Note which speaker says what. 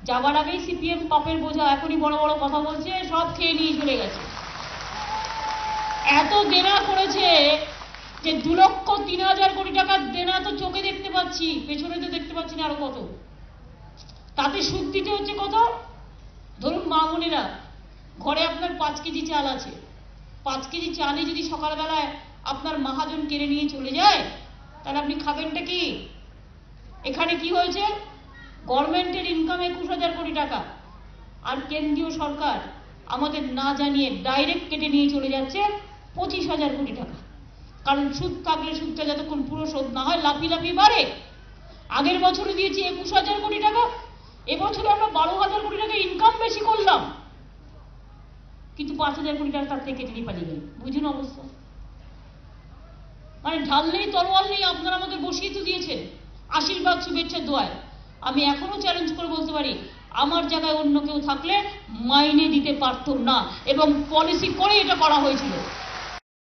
Speaker 1: যাবার আগেই সিপিএম পাপের বোঝা এখনই বড় বড় কথা বলছে, সব খেয়ে নিয়ে চলে গেছে। এত দেনা করেছে যে 2,03,000 কোটি টাকার দেনা তো চোখে দেখতে পাচ্ছি, পেছনে তো দেখতে পাচ্ছি না আরো কত। তাতে সুদ দিতে হচ্ছে কত? ধরুন মা বোনেরা, ঘরে আপনার 5 কেজি চাল আছে, 5 কেজি চালে যদি সকালবেলায় আপনার মহাজন কেড়ে নিয়ে চলে যায়, তাহলে আপনি খাবেনটা কি? এখানে কি হয়েছে? গভর্নমেন্টের ইনকাম 21,000 কোটি টাকা, আর কেন্দ্রীয় সরকার আমাদের না জানিয়ে ডাইরেক্ট কেটে নিয়ে চলে যাচ্ছে 25,000 কোটি টাকা। কারণ সুদ থাকলে সুদটা যতক্ষণ পুরো শোধ না হয় লাফি লাফি বাড়ে। আগের বছরে দিয়েছি 21,000 কোটি টাকা, এবছরে আমরা 12,000 কোটি টাকা ইনকাম বেশি করলাম, কিন্তু 5,000 কোটি টাকা তার থেকে কেটে নিয়ে পালিয়ে গেল। বুঝুন অবস্থা। মানে ঢাল নেই, তলোয়ার নেই, আপনারা আমাদের বসিয়ে তো দিয়েছেন আশীর্বাদ শুভেচ্ছা দোয়ায়। আমি এখনো চ্যালেঞ্জ করে বলতে পারি, আমার জায়গায় অন্য কেউ থাকলে মাইনে দিতে পারতো না, এবং পলিসি করে এটা করা হয়েছিল।